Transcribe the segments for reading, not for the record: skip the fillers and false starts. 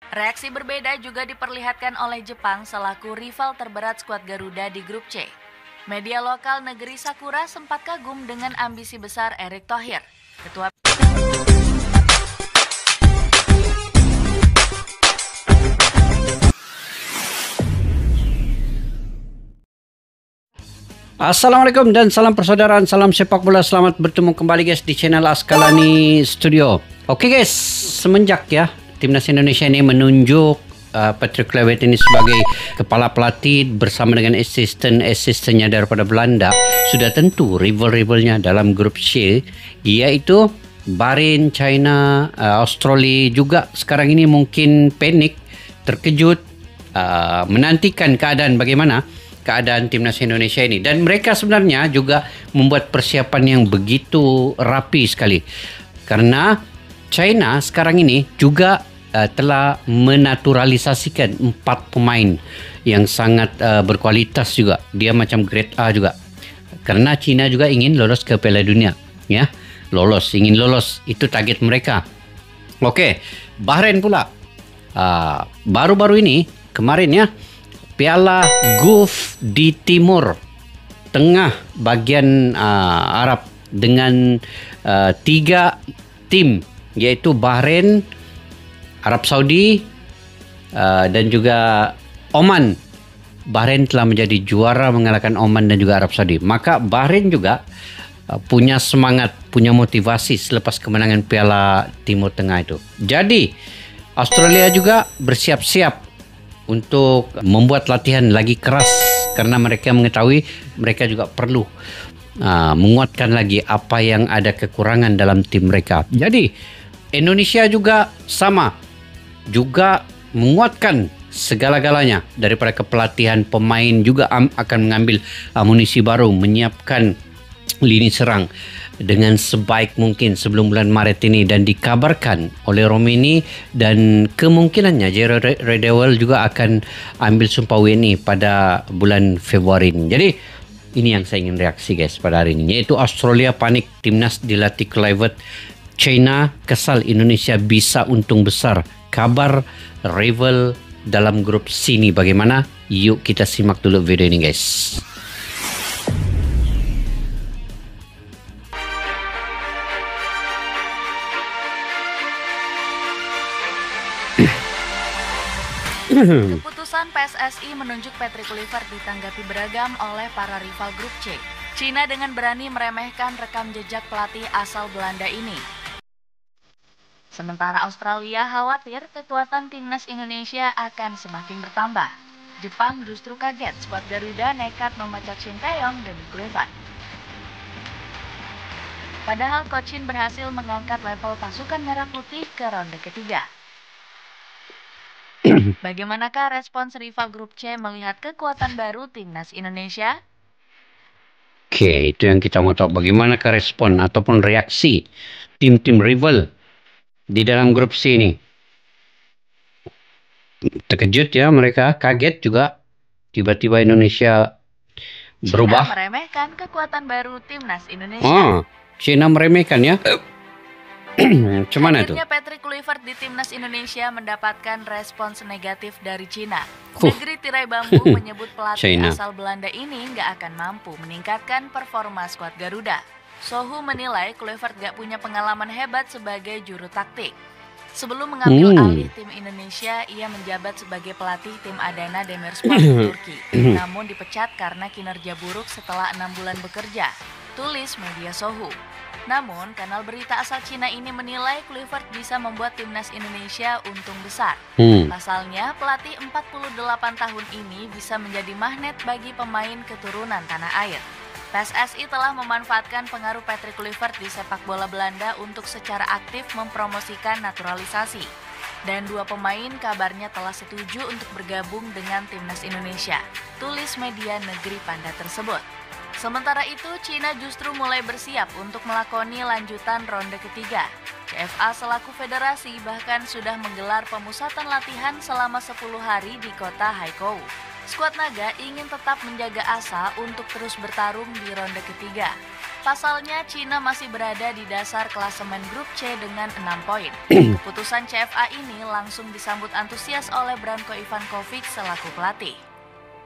Reaksi berbeda juga diperlihatkan oleh Jepang selaku rival terberat skuad Garuda di grup C. Media lokal negeri Sakura sempat kagum dengan ambisi besar Erick Thohir, ketua Assalamualaikum dan salam persaudaraan, salam sepak bola. Selamat bertemu kembali guys di channel Askalani Studio. Oke guys, semenjak ya Timnas Indonesia ini menunjuk Patrick Kluivert ini sebagai kepala pelatih bersama dengan asisten-asistennya daripada Belanda, sudah tentu rival-rivalnya dalam grup C yaitu Bahrain, China, Australia juga sekarang ini mungkin panik, terkejut, menantikan keadaan bagaimana keadaan Timnas Indonesia ini, dan mereka sebenarnya juga membuat persiapan yang begitu rapi sekali karena China sekarang ini juga telah menaturalisasikan 4 pemain yang sangat berkualitas juga, dia macam grade A juga, karena China juga ingin lolos ke Piala Dunia ya, ingin lolos, itu target mereka. Oke, Bahrain pula baru-baru ini kemarin ya, Piala Gulf di timur tengah bagian Arab dengan 3 tim yaitu Bahrain, Arab Saudi dan juga Oman. Bahrain telah menjadi juara mengalahkan Oman dan juga Arab Saudi. Maka Bahrain juga punya semangat, punya motivasi selepas kemenangan Piala Timur Tengah itu. Jadi Australia juga bersiap-siap untuk membuat latihan lagi keras karena mereka mengetahui mereka juga perlu menguatkan lagi apa yang ada kekurangan dalam tim mereka. Jadi Indonesia juga sama, juga menguatkan segala-galanya daripada kepelatihan pemain, juga akan mengambil amunisi baru, menyiapkan lini serang dengan sebaik mungkin sebelum bulan Maret ini, dan dikabarkan oleh Romeni dan kemungkinannya Gerard Redewell juga akan ambil sumpah WNI pada bulan Februari ini. Jadi ini yang saya ingin reaksi guys pada hari ini, yaitu Australia panik, timnas dilatih Kluivert, China kesal Indonesia bisa untung besar, kabar rival dalam grup sini bagaimana? Yuk kita simak dulu video ini guys. Keputusan PSSI menunjuk Patrick Kluivert ditanggapi beragam oleh para rival grup C. Cina dengan berani meremehkan rekam jejak pelatih asal Belanda ini. Sementara Australia khawatir kekuatan timnas Indonesia akan semakin bertambah. Jepang justru kaget skuad Garuda nekat memecah Shin Tae-yong demi Kluivert. Padahal Coach Shin berhasil mengangkat level pasukan merah putih ke ronde ketiga. Bagaimanakah respons rival grup C melihat kekuatan baru timnas Indonesia? Oke, itu yang kita mau tahu, bagaimanakah respon ataupun reaksi tim-tim rival di dalam grup C ini. Terkejut ya mereka, kaget juga tiba-tiba Indonesia berubah. China meremehkan kekuatan baru timnas Indonesia. China meremehkan ya. Cuman itu. Akhirnya Patrick Kluivert di timnas Indonesia mendapatkan respons negatif dari China. Negeri tirai bambu menyebut pelatih asal Belanda ini nggak akan mampu meningkatkan performa skuad Garuda. Sohu menilai Kluivert gak punya pengalaman hebat sebagai juru taktik. Sebelum mengambil alih tim Indonesia, ia menjabat sebagai pelatih tim Adana Demirspor di Turki. Namun dipecat karena kinerja buruk setelah 6 bulan bekerja, tulis media Sohu. Namun, kanal berita asal Cina ini menilai Kluivert bisa membuat timnas Indonesia untung besar. Pasalnya, pelatih 48 tahun ini bisa menjadi magnet bagi pemain keturunan tanah air. PSSI telah memanfaatkan pengaruh Patrick Kluivert di sepak bola Belanda untuk secara aktif mempromosikan naturalisasi. Dan 2 pemain kabarnya telah setuju untuk bergabung dengan timnas Indonesia, tulis media negeri Panda tersebut. Sementara itu, Cina justru mulai bersiap untuk melakoni lanjutan ronde ketiga. CFA selaku federasi bahkan sudah menggelar pemusatan latihan selama 10 hari di kota Haikou. Skuad naga ingin tetap menjaga asa untuk terus bertarung di ronde ketiga. Pasalnya, Cina masih berada di dasar klasemen grup C dengan 6 poin. Keputusan CFA ini langsung disambut antusias oleh Branko Ivankovic selaku pelatih.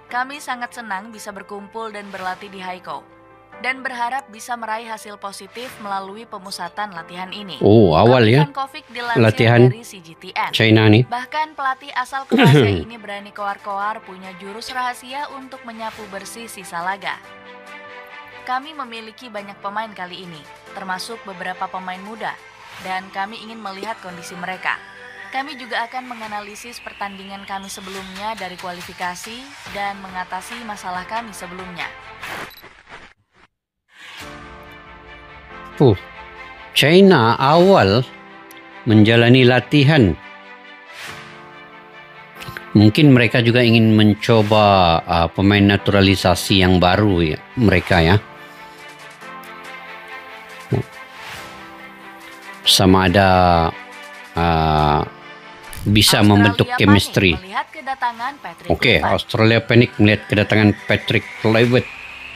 Kami sangat senang bisa berkumpul dan berlatih di Haikou, dan berharap bisa meraih hasil positif melalui pemusatan latihan ini. Oh, awal ya latihan dari CGTN. China nih. Bahkan pelatih asal Kroasia ini berani koar-koar punya jurus rahasia untuk menyapu bersih sisa laga. Kami memiliki banyak pemain kali ini, termasuk beberapa pemain muda, dan kami ingin melihat kondisi mereka. Kami juga akan menganalisis pertandingan kami sebelumnya dari kualifikasi dan mengatasi masalah kami sebelumnya. China awal menjalani latihan. Mungkin mereka juga ingin mencoba pemain naturalisasi yang baru ya, mereka ya. Sama ada bisa membentuk chemistry. Oke, Australia panik melihat kedatangan Patrick Kluivert.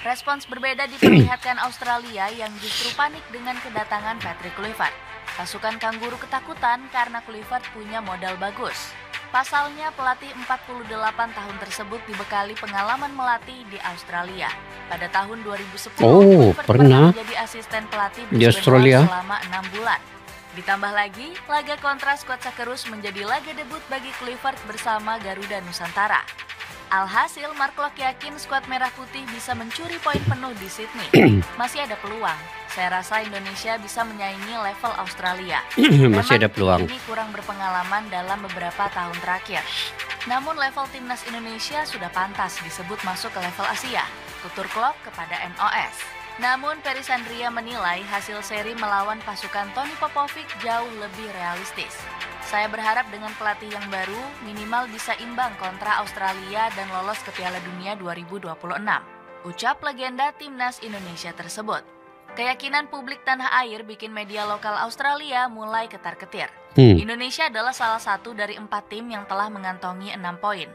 Respons berbeda diperlihatkan Australia yang justru panik dengan kedatangan Patrick Kluivert. Pasukan Kanguru ketakutan karena Kluivert punya modal bagus. Pasalnya, pelatih 48 tahun tersebut dibekali pengalaman melatih di Australia. Pada tahun 2010, pernah menjadi asisten pelatih di Australia selama 6 bulan. Ditambah lagi, laga kontra skuad Socceroos menjadi laga debut bagi Kluivert bersama Garuda Nusantara. Alhasil, Mark Locke yakin skuad Merah Putih bisa mencuri poin penuh di Sydney. Masih ada peluang. Saya rasa Indonesia bisa menyaingi level Australia. Masih ada peluang. Ini kurang berpengalaman dalam beberapa tahun terakhir. Namun level timnas Indonesia sudah pantas disebut masuk ke level Asia, tutur Klopp kepada NOS. Namun Perisandria menilai hasil seri melawan pasukan Tony Popovic jauh lebih realistis. Saya berharap dengan pelatih yang baru minimal bisa imbang kontra Australia dan lolos ke Piala Dunia 2026, ucap legenda timnas Indonesia tersebut. Keyakinan publik tanah air bikin media lokal Australia mulai ketar-ketir. Indonesia adalah salah satu dari 4 tim yang telah mengantongi 6 poin.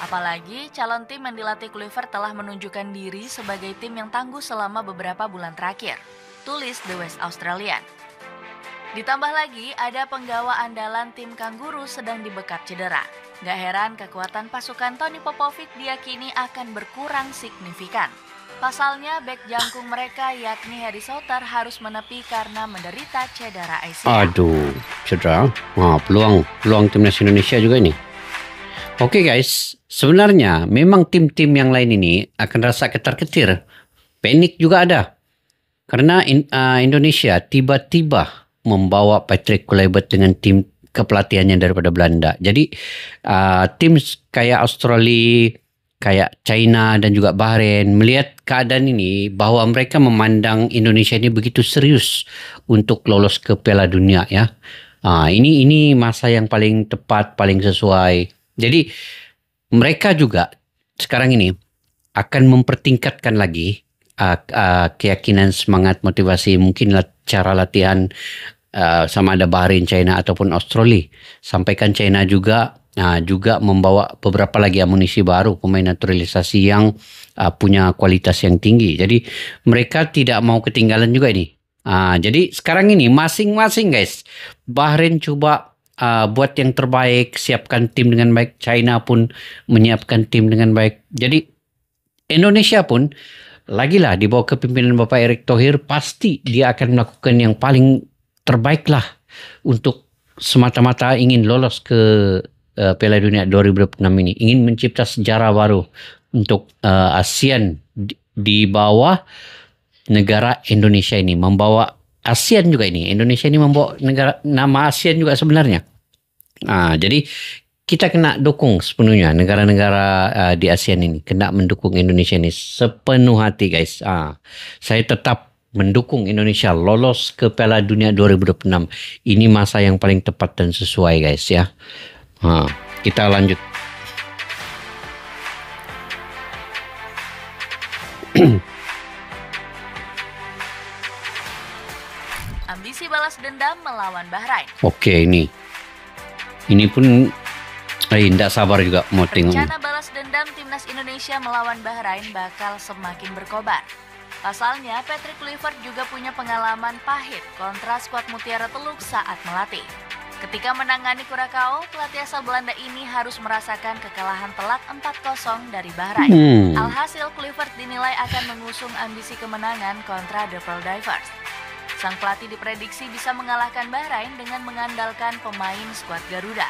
Apalagi calon tim yang dilatih Kluivert telah menunjukkan diri sebagai tim yang tangguh selama beberapa bulan terakhir, tulis The West Australian. Ditambah lagi ada penggawa andalan tim Kanguru sedang dibekap cedera. Gak heran kekuatan pasukan Tony Popovic diyakini akan berkurang signifikan. Pasalnya bek jangkung mereka yakni Harry Souttar harus menepi karena menderita cedera ACL. Aduh, cedera. Peluang timnas Indonesia juga ini. Oke guys, sebenarnya memang tim-tim yang lain ini akan rasa ketar-ketir. Panik juga ada. Karena Indonesia tiba-tiba membawa Patrick Kluivert dengan tim kepelatihannya daripada Belanda. Jadi tim kayak Australia, kayak China dan juga Bahrain melihat keadaan ini bahwa mereka memandang Indonesia ini begitu serius untuk lolos ke Piala Dunia ya. Ini masa yang paling tepat, paling sesuai. Jadi mereka juga sekarang ini akan mempertingkatkan lagi keyakinan, semangat, motivasi, mungkin cara latihan sama ada Bahrain, China ataupun Australia. Sampaikan China juga membawa beberapa lagi amunisi baru, pemain naturalisasi yang punya kualitas yang tinggi. Jadi mereka tidak mau ketinggalan juga ini. Jadi sekarang ini masing-masing guys, Bahrain coba buat yang terbaik, siapkan tim dengan baik. China pun menyiapkan tim dengan baik. Jadi Indonesia pun lagilah di bawah kepimpinan Bapak Erick Thohir pasti dia akan melakukan yang paling terbaik lah untuk semata-mata ingin lolos ke Piala Dunia 2026 ini. Ingin mencipta sejarah baru untuk ASEAN di bawah negara Indonesia ini. Membawa ASEAN juga ini. Indonesia ini membawa nama ASEAN juga sebenarnya. Jadi kita kena dukung sepenuhnya negara-negara di ASEAN ini. Kena mendukung Indonesia ini sepenuh hati guys. Saya tetap mendukung Indonesia lolos ke Piala Dunia 2026. Ini masa yang paling tepat dan sesuai guys ya. Kita lanjut. Ambisi balas dendam melawan Bahrain. Oke, ini pun tidak sabar juga mau tengok. Rencana balas dendam timnas Indonesia melawan Bahrain bakal semakin berkobar. Pasalnya, Patrick Kluivert juga punya pengalaman pahit kontra skuad Mutiara Teluk saat melatih. Ketika menangani Curaçao, pelatih asal Belanda ini harus merasakan kekalahan telak 4-0 dari Bahrain. Alhasil, Kluivert dinilai akan mengusung ambisi kemenangan kontra The Pearl Divers. Sang pelatih diprediksi bisa mengalahkan Bahrain dengan mengandalkan pemain skuad Garuda.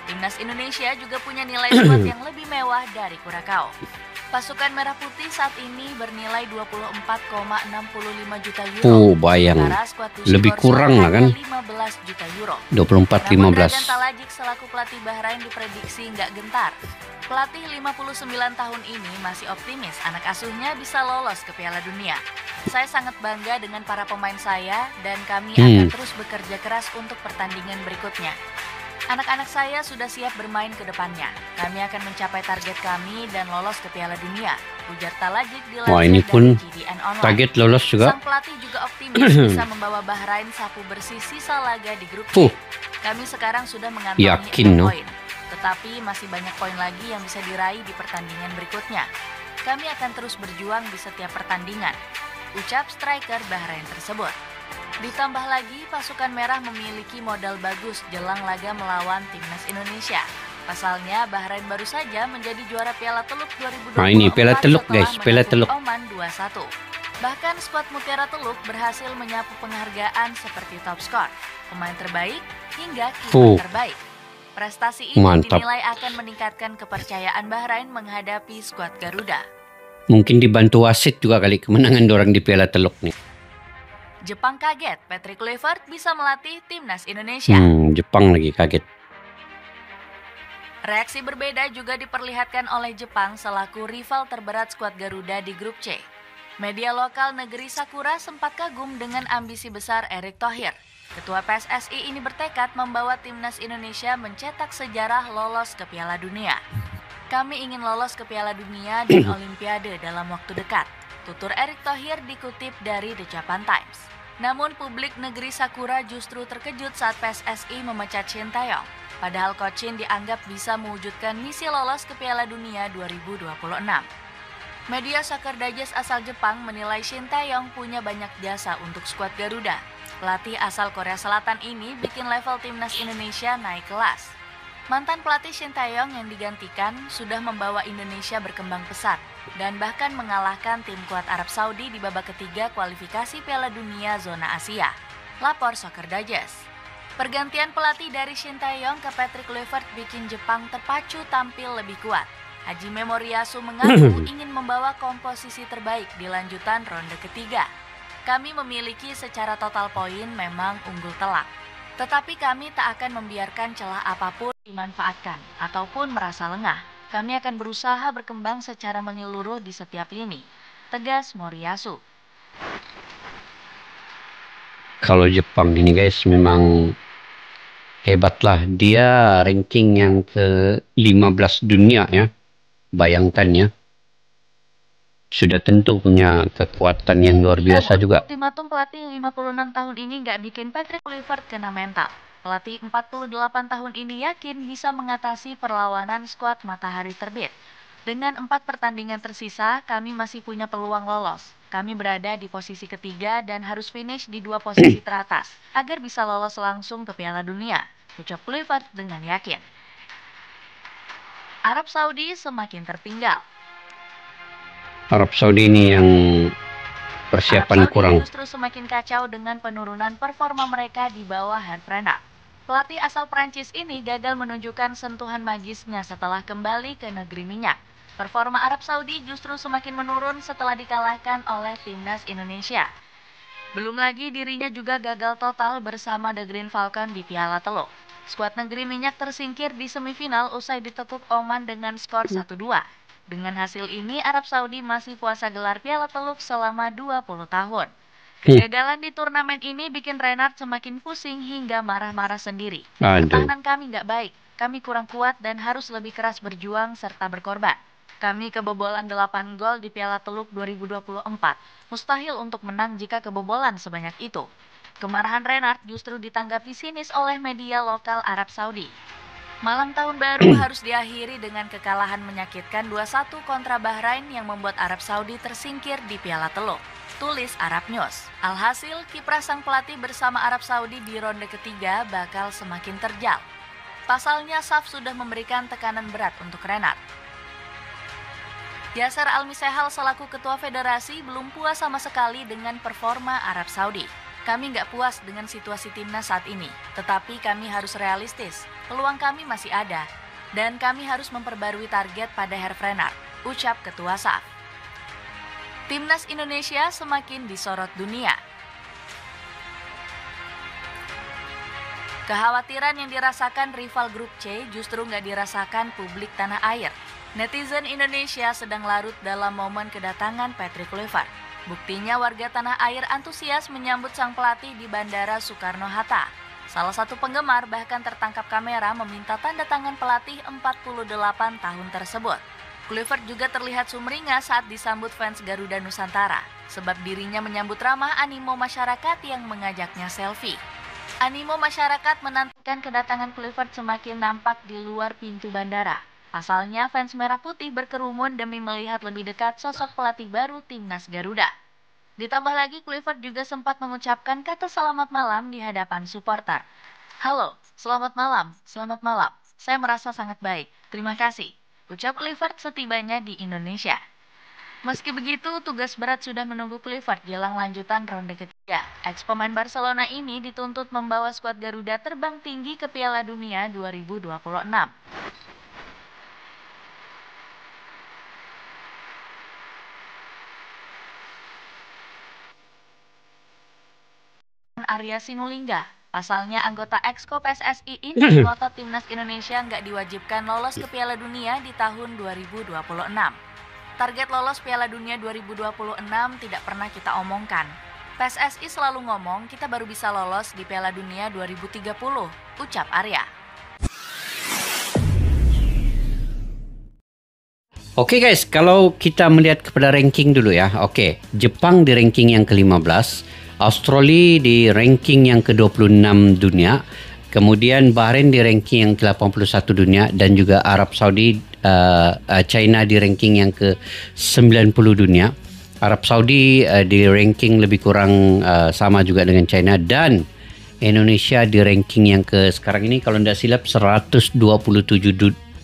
Timnas Indonesia juga punya nilai skuad yang lebih mewah dari Curaçao. Pasukan Merah Putih saat ini bernilai 24,65 juta euro. Bayang. Lebih kurang lah kan? 15 juta euro. 24-15. Dragan Talajic selaku pelatih Bahrain diprediksi nggak gentar. Pelatih 59 tahun ini masih optimis anak asuhnya bisa lolos ke Piala Dunia. Saya sangat bangga dengan para pemain saya dan kami akan terus bekerja keras untuk pertandingan berikutnya. Anak-anak saya sudah siap bermain ke depannya. Kami akan mencapai target kami dan lolos ke Piala Dunia, ujar Talajic dilansir dari GDN Online. Target lolos juga. Sang pelatih juga optimis bisa membawa Bahrain sapu bersih sisa laga di grup C. Kami sekarang sudah mengantongi 6 poin, tetapi masih banyak poin lagi yang bisa diraih di pertandingan berikutnya. Kami akan terus berjuang di setiap pertandingan, ucap striker Bahrain tersebut. Ditambah lagi, pasukan merah memiliki modal bagus jelang laga melawan Timnas Indonesia. Pasalnya, Bahrain baru saja menjadi juara Piala Teluk 2024 ini Piala Teluk guys, Piala Teluk Oman 2-1. Bahkan skuad Mutiara Teluk berhasil menyapu penghargaan seperti top skor, pemain terbaik, hingga kiper terbaik. Prestasi ini dinilai akan meningkatkan kepercayaan Bahrain menghadapi skuad Garuda. Mungkin dibantu wasit juga kali kemenangan dorang di Piala Teluk nih. Jepang kaget, Patrick Kluivert bisa melatih Timnas Indonesia. Jepang lagi kaget. Reaksi berbeda juga diperlihatkan oleh Jepang selaku rival terberat skuad Garuda di grup C. Media lokal negeri Sakura sempat kagum dengan ambisi besar Erick Thohir. Ketua PSSI ini bertekad membawa Timnas Indonesia mencetak sejarah lolos ke Piala Dunia. Kami ingin lolos ke Piala Dunia dan Olimpiade dalam waktu dekat, tutur Erick Thohir dikutip dari The Japan Times. Namun publik negeri Sakura justru terkejut saat PSSI memecat Shin Tae-yong. Padahal Coach Shin dianggap bisa mewujudkan misi lolos ke Piala Dunia 2026. Media Soccer Digest asal Jepang menilai Shin Tae-yong punya banyak jasa untuk skuad Garuda. Pelatih asal Korea Selatan ini bikin level Timnas Indonesia naik kelas. Mantan pelatih Shin Tae-yong yang digantikan sudah membawa Indonesia berkembang pesat dan bahkan mengalahkan tim kuat Arab Saudi di babak ketiga kualifikasi Piala Dunia zona Asia. Lapor Soccer Digest. Pergantian pelatih dari Shin Tae-yong ke Patrick Kluivert bikin Jepang terpacu tampil lebih kuat. Hajime Moriyasu mengaku ingin membawa komposisi terbaik di lanjutan ronde ketiga. Kami memiliki secara total poin memang unggul telak. Tetapi kami tak akan membiarkan celah apapun dimanfaatkan ataupun merasa lengah. Kami akan berusaha berkembang secara menyeluruh di setiap lini, tegas Moriyasu. Kalau Jepang ini guys memang hebat lah. Dia ranking yang ke-15 dunia ya. Bayangkan ya. Sudah tentu punya kekuatan yang luar biasa juga. Ultimatum pelatih 56 tahun ini nggak bikin Patrick Kluivert kena mental. Pelatih 48 tahun ini yakin bisa mengatasi perlawanan skuad Matahari Terbit. Dengan 4 pertandingan tersisa, kami masih punya peluang lolos. Kami berada di posisi ketiga dan harus finish di 2 posisi teratas agar bisa lolos langsung ke Piala Dunia, ucap Kluivert dengan yakin. Arab Saudi semakin tertinggal. Arab Saudi ini yang persiapan kurang. Justru semakin kacau dengan penurunan performa mereka di bawah Herve Renard. Pelatih asal Prancis ini gagal menunjukkan sentuhan magisnya setelah kembali ke negeri minyak. Performa Arab Saudi justru semakin menurun setelah dikalahkan oleh Timnas Indonesia. Belum lagi dirinya juga gagal total bersama The Green Falcon di Piala Teluk. Skuad negeri minyak tersingkir di semifinal usai ditekuk Oman dengan skor 1-2. Dengan hasil ini, Arab Saudi masih puasa gelar Piala Teluk selama 20 tahun. Kegagalan di turnamen ini bikin Renard semakin pusing hingga marah-marah sendiri. Pertahanan kami nggak baik, kami kurang kuat dan harus lebih keras berjuang serta berkorban. Kami kebobolan 8 gol di Piala Teluk 2024. Mustahil untuk menang jika kebobolan sebanyak itu. Kemarahan Renard justru ditanggapi sinis oleh media lokal Arab Saudi. Malam tahun baru harus diakhiri dengan kekalahan menyakitkan 2-1 kontra Bahrain yang membuat Arab Saudi tersingkir di Piala Teluk. tulis Arab News. Alhasil, kiprah sang pelatih bersama Arab Saudi di ronde ketiga bakal semakin terjal. Pasalnya, SAF sudah memberikan tekanan berat untuk Renard. Yasser Al-Misehal selaku ketua federasi belum puas sama sekali dengan performa Arab Saudi. Kami nggak puas dengan situasi timnas saat ini, tetapi kami harus realistis. Peluang kami masih ada, dan kami harus memperbarui target pada Herve Renard, ucap ketua SAF. Timnas Indonesia semakin disorot dunia. Kekhawatiran yang dirasakan rival grup C justru nggak dirasakan publik tanah air. Netizen Indonesia sedang larut dalam momen kedatangan Patrick Kluivert. Buktinya warga tanah air antusias menyambut sang pelatih di Bandara Soekarno-Hatta. Salah satu penggemar bahkan tertangkap kamera meminta tanda tangan pelatih 48 tahun tersebut. Kluivert juga terlihat sumringah saat disambut fans Garuda Nusantara, sebab dirinya menyambut ramah animo masyarakat yang mengajaknya selfie. Animo masyarakat menantikan kedatangan Kluivert semakin nampak di luar pintu bandara. Pasalnya, fans Merah Putih berkerumun demi melihat lebih dekat sosok pelatih baru Timnas Garuda. Ditambah lagi, Kluivert juga sempat mengucapkan kata selamat malam di hadapan supporter. Halo, selamat malam, saya merasa sangat baik, terima kasih, ucap Kluivert setibanya di Indonesia. Meski begitu, tugas berat sudah menunggu Kluivert jelang lanjutan ronde ketiga. Ex-pemain Barcelona ini dituntut membawa skuad Garuda terbang tinggi ke Piala Dunia 2026. Arya Sinulinga. Pasalnya anggota Exco PSSI ini ngotot Timnas Indonesia nggak diwajibkan lolos ke Piala Dunia di tahun 2026. Target lolos Piala Dunia 2026 tidak pernah kita omongkan. PSSI selalu ngomong kita baru bisa lolos di Piala Dunia 2030, ucap Arya. Oke guys, kalau kita melihat kepada ranking dulu ya. Oke, Jepang di ranking yang ke-15. Australia di ranking yang ke-26 dunia, kemudian Bahrain di ranking yang ke-81 dunia, dan juga Arab Saudi, China di ranking yang ke-90 dunia. Arab Saudi di ranking lebih kurang sama juga dengan China, dan Indonesia di ranking yang sekarang ini kalau tidak silap 127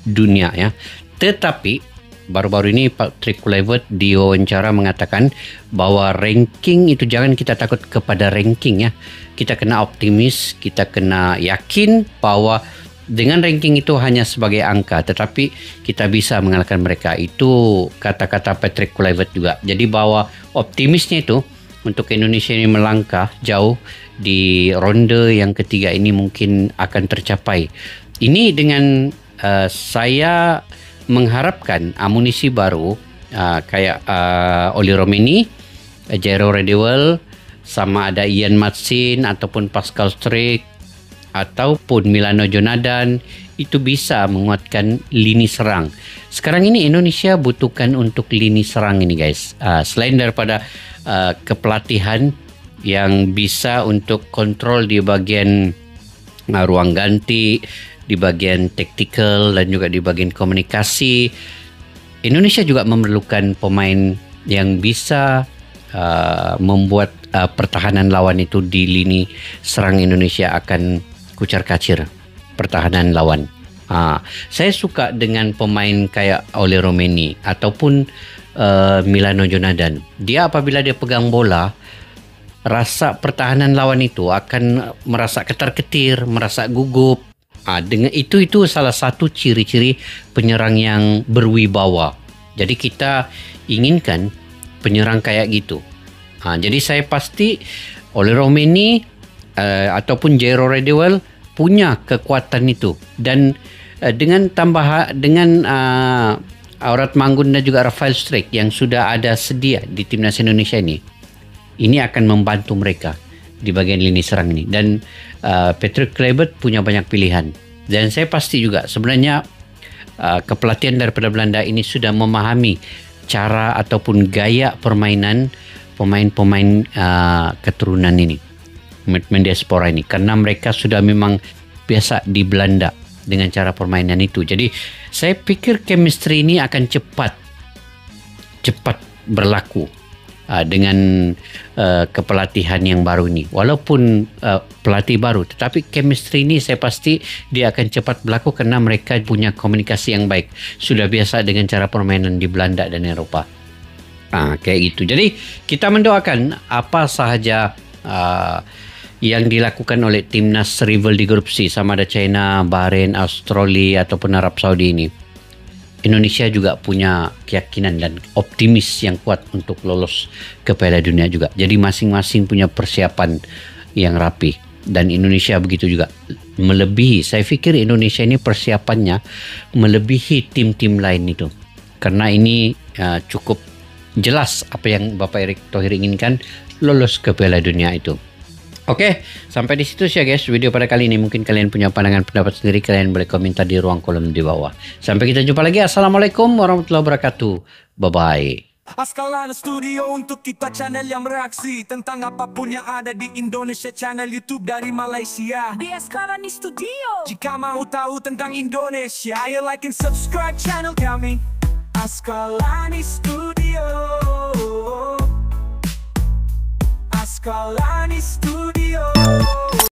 dunia ya. Tetapi baru-baru ini Patrick Kluivert di wawancara mengatakan bahwa ranking itu jangan kita takut kepada ranking ya. Kita kena optimis, kita kena yakin bahwa dengan ranking itu hanya sebagai angka, tetapi kita bisa mengalahkan mereka. Itu kata-kata Patrick Kluivert juga. Jadi bahwa optimisnya itu untuk Indonesia ini melangkah jauh di ronde yang ketiga ini mungkin akan tercapai. Ini dengan saya mengharapkan amunisi baru kayak Oli Romeni, Jairo Redewell, sama ada Ian Matsin ataupun Pascal Struijk ataupun Milano Jonadan, itu bisa menguatkan lini serang. Sekarang ini Indonesia butuhkan untuk lini serang ini guys. Selain daripada kepelatihan yang bisa untuk kontrol di bagian ruang ganti, di bagian taktikal dan juga di bagian komunikasi, Indonesia juga memerlukan pemain yang bisa membuat pertahanan lawan itu di lini serang Indonesia akan kucar-kacir pertahanan lawan. Saya suka dengan pemain kayak Oli Romeni ataupun Milano Jonadan. Dia apabila dia pegang bola, rasa pertahanan lawan itu akan merasa ketar-ketir, merasa gugup. Dengan itu salah satu ciri-ciri penyerang yang berwibawa. Jadi kita inginkan penyerang kayak gitu. Jadi saya pasti Oli Romeni ataupun Jairo Redewell punya kekuatan itu, dan dengan Aurat Manggun dan juga Rafael Struijk yang sudah ada sedia di Timnas Indonesia ini akan membantu mereka di bagian lini serang ini. Dan Patrick Kluivert punya banyak pilihan, dan saya pasti juga sebenarnya kepelatihan daripada Belanda ini sudah memahami cara ataupun gaya permainan pemain-pemain keturunan ini, pemain diaspora ini, karena mereka sudah memang biasa di Belanda dengan cara permainan itu. Jadi saya pikir chemistry ini akan cepat berlaku dengan kepelatihan yang baru ini. Walaupun pelatih baru, tetapi chemistry ini saya pasti dia akan cepat berlaku karena mereka punya komunikasi yang baik. Sudah biasa dengan cara permainan di Belanda dan Eropah. Kayak gitu. Jadi kita mendoakan apa sahaja yang dilakukan oleh timnas rival di grup C, sama ada China, Bahrain, Australia ataupun Arab Saudi ini. Indonesia juga punya keyakinan dan optimis yang kuat untuk lolos ke Piala Dunia juga. Jadi masing-masing punya persiapan yang rapi. Dan Indonesia begitu juga. Melebihi, saya pikir Indonesia ini persiapannya melebihi tim-tim lain itu. Karena ini cukup jelas apa yang Bapak Erick Thohir inginkan, lolos ke Piala Dunia itu. Oke, sampai di situ ya guys video pada kali ini. Mungkin kalian punya pandangan pendapat sendiri, kalian boleh komentar di ruang kolom di bawah. Sampai kita jumpa lagi. Assalamualaikum warahmatullahi wabarakatuh. Bye-bye. Askalani Studio untuk kita channel yang bereaksi tentang apapun yang ada di Indonesia, channel YouTube dari Malaysia di Askalani Studio. Jika mau tahu tentang Indonesia, ayo like and subscribe channel kami Askalani Studio. Askalani Studio.